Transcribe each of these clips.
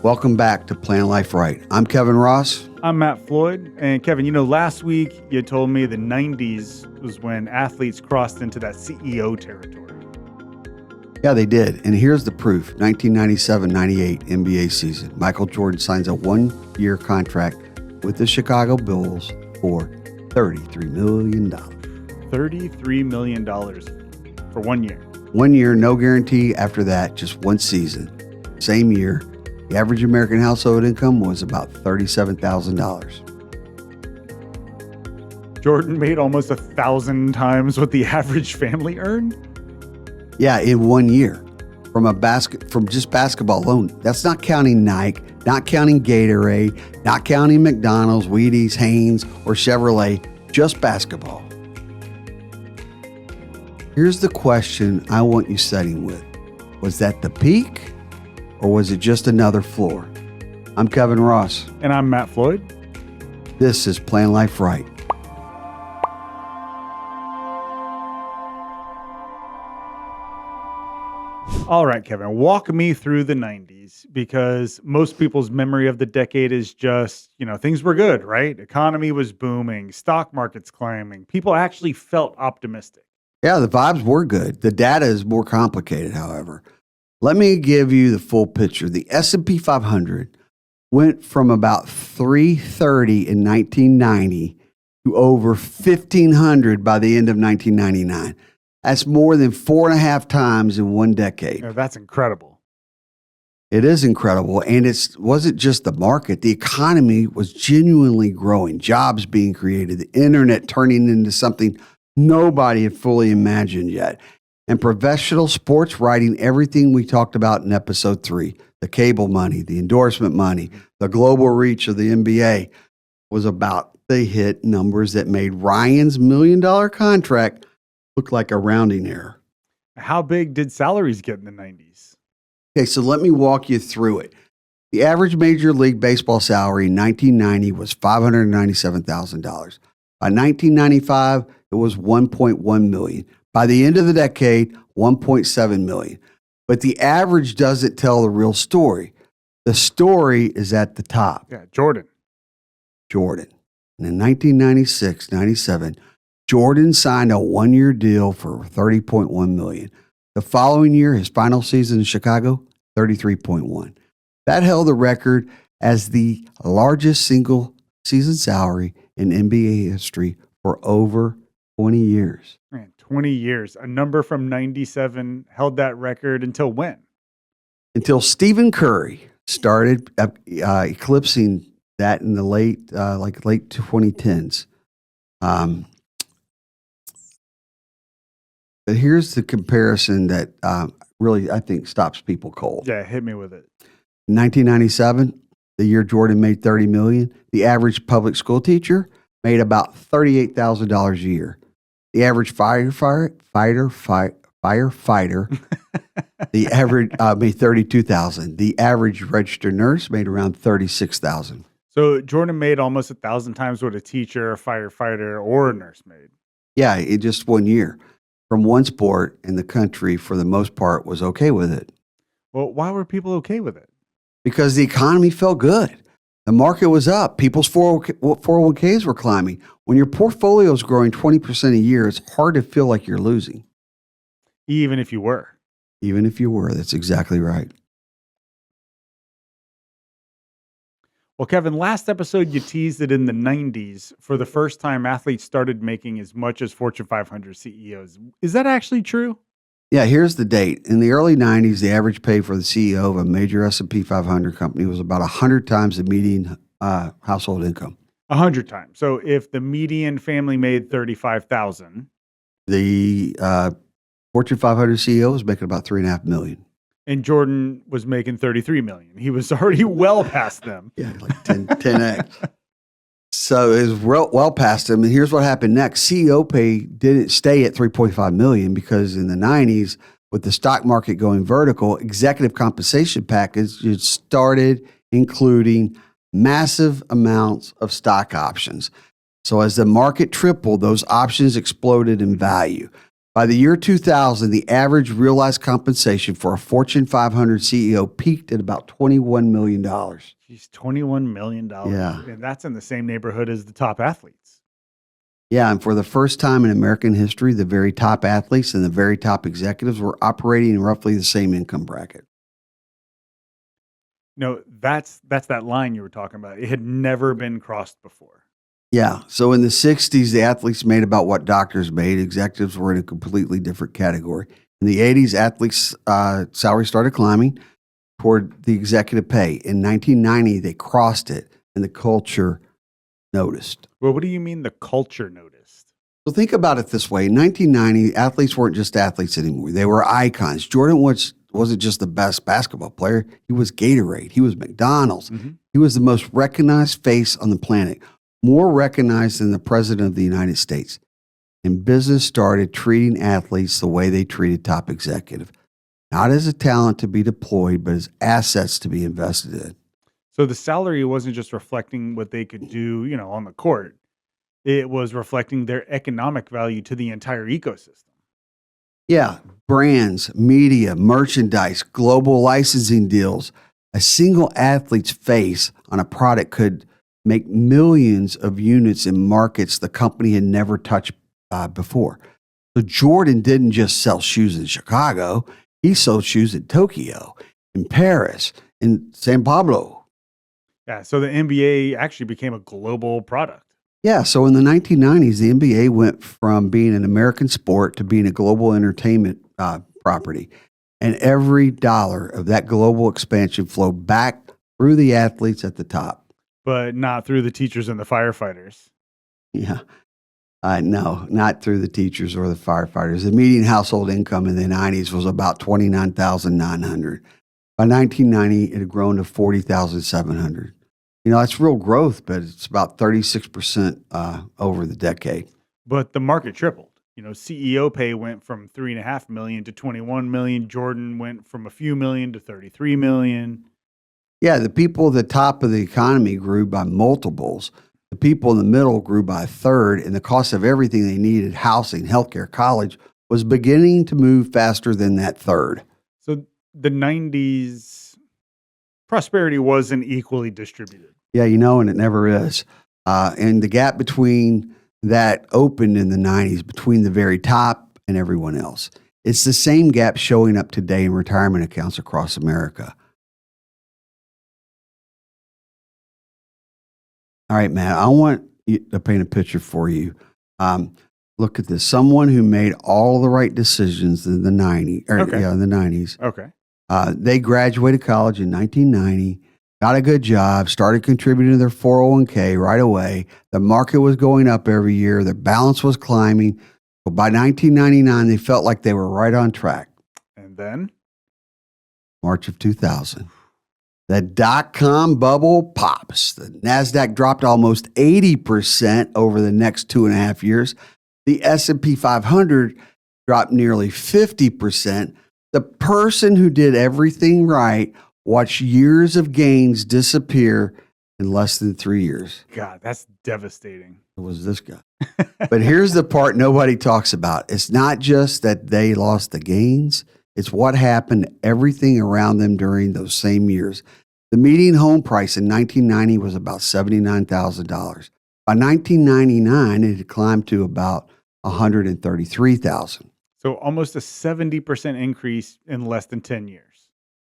Welcome back to Plan Life Right. I'm Kevin Ross. I'm Matt Floyd. And Kevin, last week you told me the 90s was when athletes crossed into that CEO territory. Yeah, they did. And here's the proof. 1997-98 NBA season. Michael Jordan signs a one-year contract with the Chicago Bulls for $33 million. $33 million for 1 year. 1 year, no guarantee after that, just one season. Same year, the average American household income was about $37,000. Jordan made almost 1,000 times what the average family earned? Yeah, in 1 year from just basketball alone. That's not counting Nike, not counting Gatorade, not counting McDonald's, Wheaties, Hanes, or Chevrolet, just basketball. Here's the question I want you studying with. Was that the peak or was it just another floor? I'm Kevin Ross. And I'm Matt Floyd. This is Plan Life Right. All right, Kevin, walk me through the 90s because most people's memory of the decade is just, things were good, right? Economy was booming, stock markets climbing. People actually felt optimistic. Yeah, the vibes were good. The data is more complicated, however. Let me give you the full picture. The S&P 500 went from about 330 in 1990 to over 1,500 by the end of 1999. That's more than 4.5 times in one decade. That's incredible. It is incredible. And it wasn't just the market. The economy was genuinely growing, jobs being created, the internet turning into something nobody had fully imagined yet. And professional sports writing everything we talked about in episode 3, the cable money, the endorsement money, the global reach of the NBA was about to hit numbers that made Ryan's $1 million contract look like a rounding error. How big did salaries get in the 90s? Okay, so let me walk you through it. The average Major League Baseball salary in 1990 was $597,000. By 1995, it was $1.1 million. By the end of the decade, $1.7 million. But the average doesn't tell the real story. The story is at the top. Yeah, Jordan. And in 1996-97, Jordan signed a one-year deal for $30.1 million. The following year, his final season in Chicago, $33.1. That held the record as the largest single season salary in NBA history for over 20 years. Man, 20 years. A number from 97 held that record until when? Until Stephen Curry started eclipsing that in the late 2010s. But here's the comparison that really, I think, stops people cold. Yeah, hit me with it. In 1997, the year Jordan made $30 million, the average public school teacher made about $38,000 a year. The average firefighter, the average made $32,000. The average registered nurse made around $36,000. So Jordan made almost 1,000 times what a teacher, a firefighter, or a nurse made. Yeah, in just 1 year. From one sport in the country, for the most part, was okay with it. Well, why were people okay with it? Because the economy felt good. The market was up. People's 401ks were climbing. When your portfolio is growing 20% a year, it's hard to feel like you're losing. Even if you were. Even if you were. That's exactly right. Well, Kevin, last episode you teased that in the 90s, for the first time, athletes started making as much as Fortune 500 CEOs. Is that actually true? Yeah, here's the date. In the early 90s, the average pay for the CEO of a major S&P 500 company was about 100 times the median household income. 100 times. So if the median family made $35,000, the Fortune 500 CEO was making about $3.5 million. And Jordan was making $33 million. He was already well past them. Yeah, like 10x. So it was well past him. And here's what happened next. CEO pay didn't stay at $3.5 million because in the 90s, with the stock market going vertical, executive compensation packages started including massive amounts of stock options. So as the market tripled, those options exploded in value. By the year 2000, the average realized compensation for a Fortune 500 CEO peaked at about $21 million. Geez, $21 million. Yeah. And that's in the same neighborhood as the top athletes. Yeah, and for the first time in American history, the very top athletes and the very top executives were operating in roughly the same income bracket. No, that's that line you were talking about. It had never been crossed before. Yeah, so in the 60s, the athletes made about what doctors made. Executives were in a completely different category. In the 80s, athletes' salaries started climbing toward the executive pay. In 1990, they crossed it, and the culture noticed. Well, what do you mean the culture noticed? So think about it this way. In 1990, athletes weren't just athletes anymore. They were icons. Jordan wasn't just the best basketball player. He was Gatorade. He was McDonald's. Mm-hmm. He was the most recognized face on the planet, more recognized than the president of the United States. And business started treating athletes the way they treated top executives, not as a talent to be deployed, but as assets to be invested in. So the salary wasn't just reflecting what they could do, on the court. It was reflecting their economic value to the entire ecosystem. Yeah, brands, media, merchandise, global licensing deals. A single athlete's face on a product could make millions of units in markets the company had never touched before. So Jordan didn't just sell shoes in Chicago. He sold shoes in Tokyo, in Paris, in San Pablo. Yeah, so the NBA actually became a global product. Yeah, so in the 1990s, the NBA went from being an American sport to being a global entertainment property. And every dollar of that global expansion flowed back through the athletes at the top. But not through the teachers and the firefighters. Yeah. No, not through the teachers or the firefighters. The median household income in the 90s was about $29,900. By 1990, it had grown to $40,700. That's real growth, but it's about 36% over the decade. But the market tripled. CEO pay went from $3.5 million to $21 million. Jordan went from a few million to $33 million. Yeah, the people at the top of the economy grew by multiples. The people in the middle grew by a third, and the cost of everything they needed, housing, healthcare, college, was beginning to move faster than that third. So the 90s prosperity wasn't equally distributed. Yeah, and it never is. And the gap between that opened in the 90s between the very top and everyone else. It's the same gap showing up today in retirement accounts across America. All right, Matt, I want to paint a picture for you. Look at this. Someone who made all the right decisions in the 90s. Okay. Yeah, in the 90s. Okay. They graduated college in 1990, got a good job, started contributing to their 401k right away. The market was going up every year. Their balance was climbing. But by 1999, they felt like they were right on track. And then? March of 2000. The dot-com bubble pops. The NASDAQ dropped almost 80% over the next 2.5 years. The S&P 500 dropped nearly 50%. The person who did everything right watched years of gains disappear in less than 3 years. God, that's devastating. It was this guy. But here's the part nobody talks about. It's not just that they lost the gains. It's what happened to everything around them during those same years. The median home price in 1990 was about $79,000. By 1999, it had climbed to about $133,000. So almost a 70% increase in less than 10 years.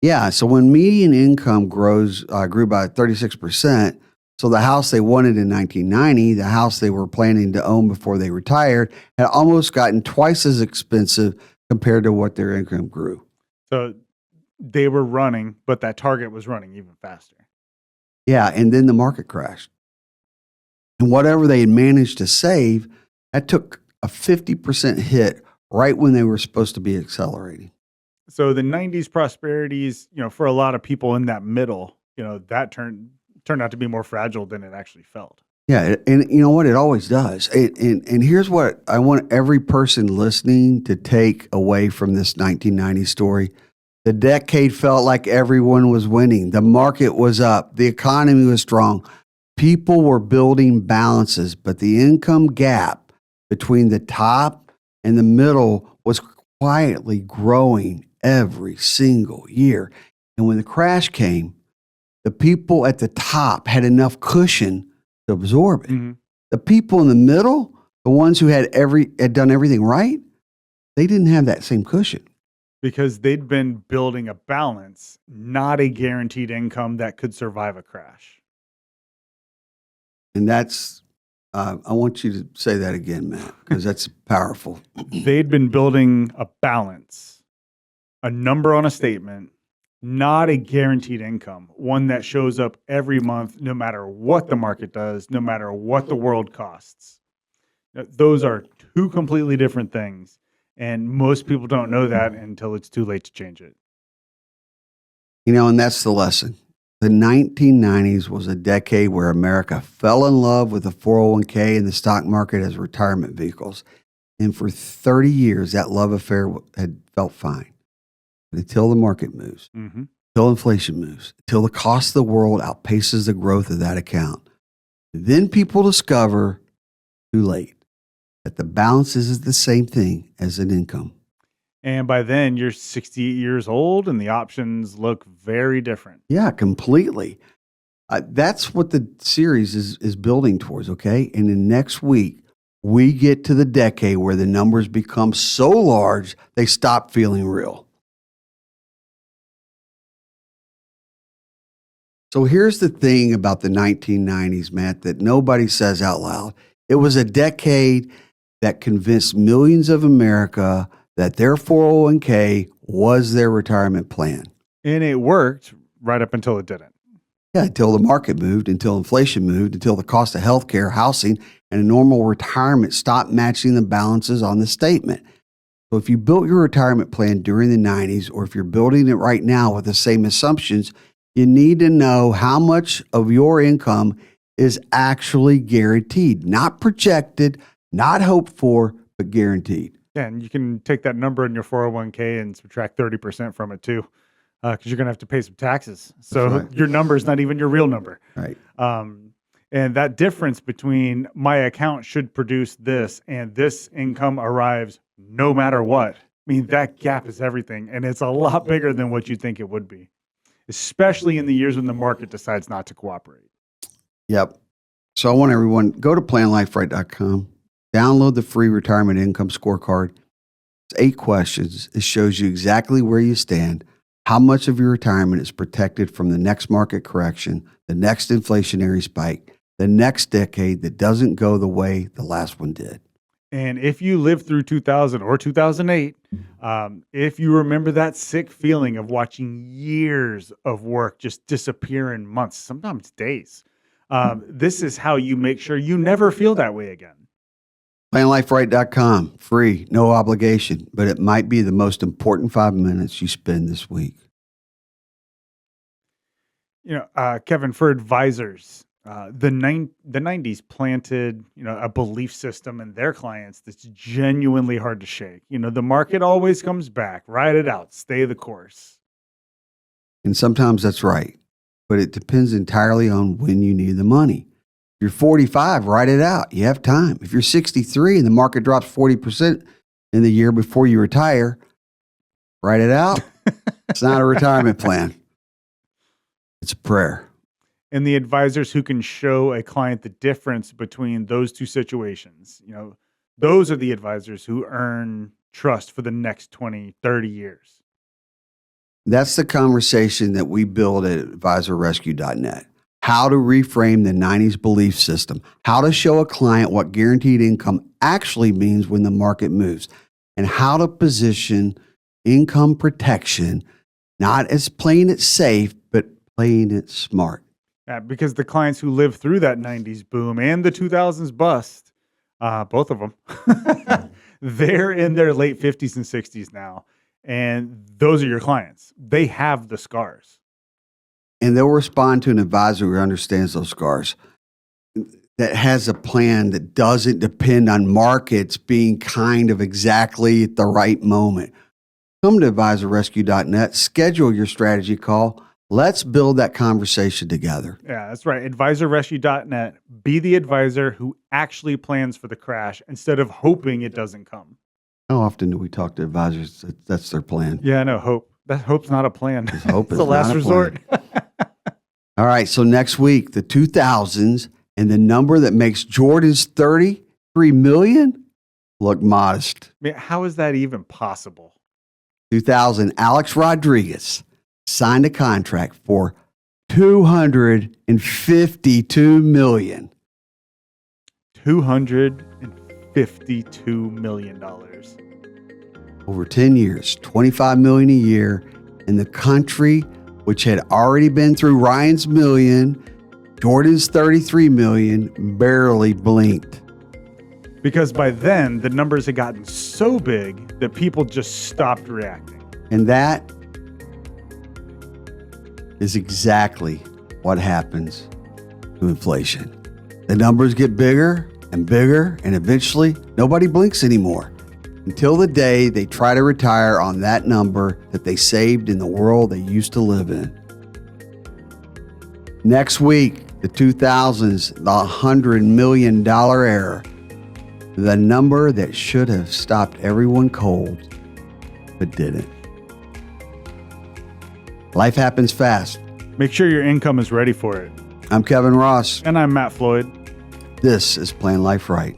Yeah, so when median income grew by 36%, so the house they wanted in 1990, the house they were planning to own before they retired, had almost gotten twice as expensive compared to what their income grew. So they were running, but that target was running even faster. Yeah, and then the market crashed. And whatever they had managed to save, that took a 50% hit right when they were supposed to be accelerating. So the 90s prosperities, for a lot of people in that middle, that turned out to be more fragile than it actually felt. Yeah, and you know what? It always does. And here's what I want every person listening to take away from this 1990 story. The decade felt like everyone was winning. The market was up. The economy was strong. People were building balances, but the income gap between the top and the middle was quietly growing every single year. And when the crash came, the people at the top had enough cushion to absorb it. Mhm. The people in the middle, the ones who had done everything right, they didn't have that same cushion. Because they'd been building a balance, not a guaranteed income that could survive a crash. And that's, I want you to say that again, Matt, because that's powerful. They'd been building a balance, a number on a statement, not a guaranteed income, one that shows up every month, no matter what the market does, no matter what the world costs. Those are two completely different things. And most people don't know that until it's too late to change it. And that's the lesson. The 1990s was a decade where America fell in love with the 401k and the stock market as retirement vehicles. And for 30 years, that love affair had felt fine. But until the market moves, until inflation moves, until the cost of the world outpaces the growth of that account, then people discover, too late, that the balance is the same thing as an income. And by then, you're 68 years old and the options look very different. Yeah, completely. That's what the series is building towards, okay? And then next week, we get to the decade where the numbers become so large, they stop feeling real. So here's the thing about the 1990s, Matt, that nobody says out loud. It was a decade that convinced millions of America that their 401k was their retirement plan. And it worked right up until it didn't. Yeah, until the market moved, until inflation moved, until the cost of healthcare, housing, and a normal retirement stopped matching the balances on the statement. So if you built your retirement plan during the 90s, or if you're building it right now with the same assumptions, you need to know how much of your income is actually guaranteed, not projected, not hoped for, but guaranteed. Yeah, and you can take that number in your 401k and subtract 30% from it too, because you're going to have to pay some taxes. So right. Your number is not even your real number. Right. And that difference between my account should produce this and this income arrives no matter what. I mean, that gap is everything. And it's a lot bigger than what you think it would be, especially in the years when the market decides not to cooperate. Yep. So I want everyone, go to planliferight.com, download the free retirement income scorecard. It's 8 questions. It shows you exactly where you stand, how much of your retirement is protected from the next market correction, the next inflationary spike, the next decade that doesn't go the way the last one did. And if you lived through 2000 or 2008, if you remember that sick feeling of watching years of work just disappear in months, sometimes days, this is how you make sure you never feel that way again. PlanLifeRight.com, free, no obligation, but it might be the most important 5 minutes you spend this week. Kevin, for advisors, the 90s planted, a belief system in their clients that's genuinely hard to shake. The market always comes back. Ride it out. Stay the course. And sometimes that's right, but it depends entirely on when you need the money. If you're 45, ride it out. You have time. If you're 63 and the market drops 40% in the year before you retire, write it out. It's not a retirement plan. It's a prayer. And the advisors who can show a client the difference between those two situations, those are the advisors who earn trust for the next 20, 30 years. That's the conversation that we build at advisorrescue.net. How to reframe the 90s belief system, how to show a client what guaranteed income actually means when the market moves, and how to position income protection, not as playing it safe, but playing it smart. Yeah, because the clients who lived through that 90s boom and the 2000s bust, both of them, they're in their late 50s and 60s now. And those are your clients. They have the scars. And they'll respond to an advisor who understands those scars, that has a plan that doesn't depend on markets being kind of exactly at the right moment. Come to advisorrescue.net, schedule your strategy call. Let's build that conversation together. Yeah, that's right. Advisorrescue.net. Be the advisor who actually plans for the crash instead of hoping it doesn't come. How often do we talk to advisors that that's their plan? Yeah, I know. Hope. That hope's not a plan. Hope It's is the last not a resort. All right, so next week, the 2000s, and the number that makes Jordan's 33 million look modest. I mean, how is that even possible? 2000, Alex Rodriguez signed a contract for $252 million. $252 million. Over 10 years, $25 million a year, in the country which had already been through Ryan's million, Jordan's 33 million, barely blinked. Because by then, the numbers had gotten so big that people just stopped reacting. And that is exactly what happens to inflation. The numbers get bigger and bigger, and eventually nobody blinks anymore until the day they try to retire on that number that they saved in the world they used to live in. Next week, the 2000s, the $100 million era, the number that should have stopped everyone cold, but didn't. Life happens fast. Make sure your income is ready for it. I'm Kevin Ross. And I'm Matt Floyd. This is Plan Life Right.